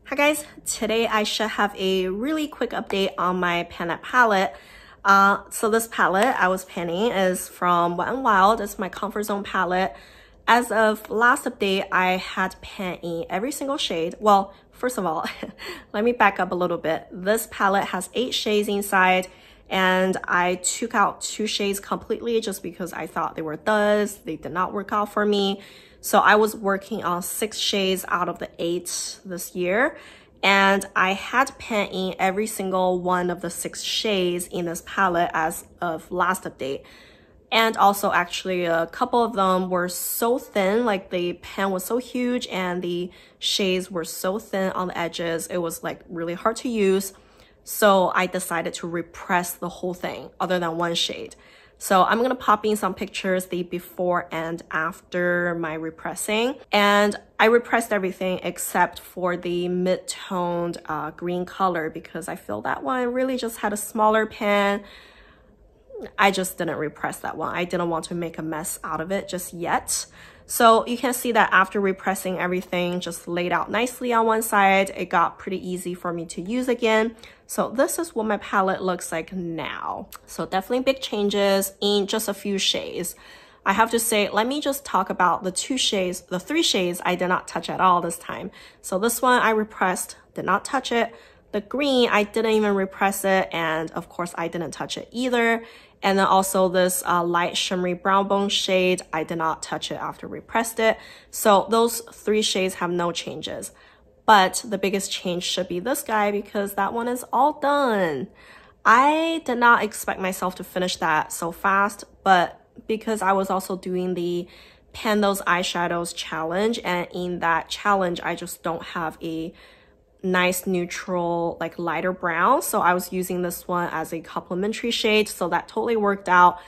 Hi guys, today I should have a really quick update on my pan palette. So this palette I was panning is from Wet n Wild. It's my comfort zone palette. As of last update, I had pan in every single shade. Well, first of all, let me back up a little bit. This palette has 8 shades inside, and I took out 2 shades completely just because I thought they were duds. They did not work out for me. So I was working on 6 shades out of the 8 this year. And I had pan in every single one of the 6 shades in this palette as of last update. And also actually a couple of them were so thin, like the pan was so huge and the shades were so thin on the edges. It was like really hard to use. So I decided to repress the whole thing other than 1 shade. So I'm gonna pop in some pictures, the before and after my repressing. And I repressed everything except for the mid-toned green color because I feel that one really just had a smaller pan. I just didn't repress that one. I didn't want to make a mess out of it just yet. So you can see that after repressing everything just laid out nicely on one side, it got pretty easy for me to use again. So this is what my palette looks like now. So definitely big changes in just a few shades. I have to say, let me just talk about the 3 shades I did not touch at all this time. So this one I repressed, did not touch it. The green, I didn't even repress it, and of course I didn't touch it either. And then also this light shimmery brown bone shade, I did not touch it after repressed it. So those 3 shades have no changes. But the biggest change should be this guy because that one is all done. I did not expect myself to finish that so fast, but because I was also doing the Pan Those Eyeshadows challenge, and in that challenge, I just don't have a nice neutral like lighter brown, so I was using this one as a complementary shade, so that totally worked out.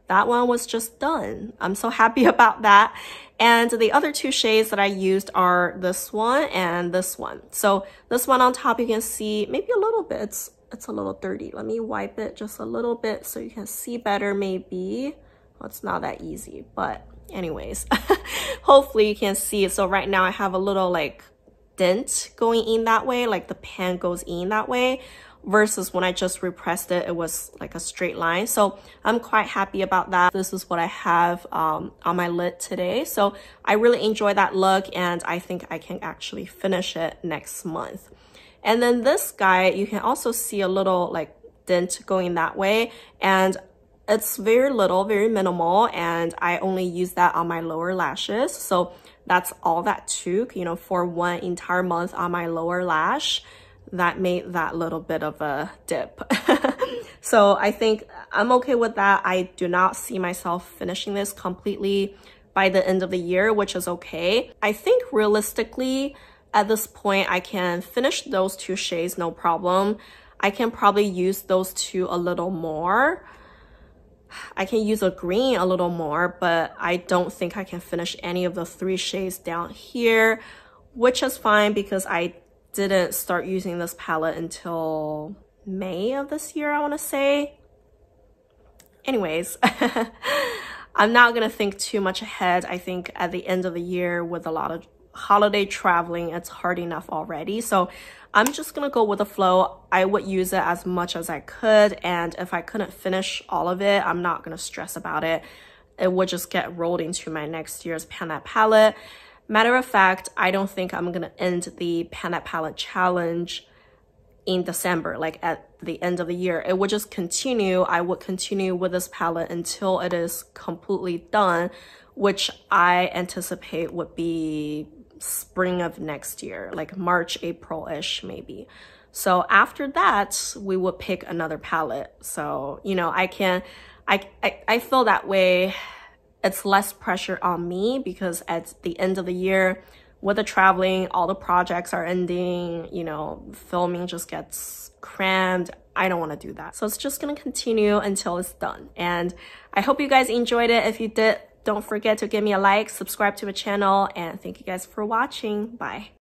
That one was just done. I'm so happy about that. And the other 2 shades that I used are this one and this one. So this one on top, you can see maybe a little bit, it's a little dirty. Let me wipe it just a little bit so you can see better maybe. Well, it's not that easy, but anyways, hopefully you can see it. So right now I have a little like dent going in that way, like the pan goes in that way, versus when I just repressed it, it was like a straight line. So I'm quite happy about that. This is what I have on my lid today. So I really enjoy that look, and I think I can actually finish it next month. And then this guy, you can also see a little like dent going that way, and it's very little, very minimal, and I only use that on my lower lashes. So that's all that took, you know, for 1 entire month on my lower lash. That made that little bit of a dip. So I think I'm okay with that. I do not see myself finishing this completely by the end of the year, which is okay. I think realistically, at this point, I can finish those 2 shades, no problem. I can probably use those 2 a little more. I can use a green a little more, but I don't think I can finish any of the 3 shades down here, which is fine because I didn't start using this palette until May of this year, I want to say. Anyways, I'm not going to think too much ahead. I think at the end of the year with a lot of holiday traveling, it's hard enough already. So I'm just gonna go with the flow. I would use it as much as I could, and if I couldn't finish all of it, I'm not gonna stress about it. It would just get rolled into my next year's Pan palette. Matter of fact, I don't think I'm gonna end the Pan palette challenge in December, like at the end of the year. It would just continue. I would continue with this palette until it is completely done, which I anticipate would be spring of next year, like March, April-ish maybe. So after that, we would pick another palette. So, you know, I feel that way. It's less pressure on me because at the end of the year, with the traveling, all the projects are ending, you know, filming just gets crammed. I don't want to do that. So it's just going to continue until it's done. And I hope you guys enjoyed it. If you did, don't forget to give me a like, subscribe to the channel, and thank you guys for watching. Bye.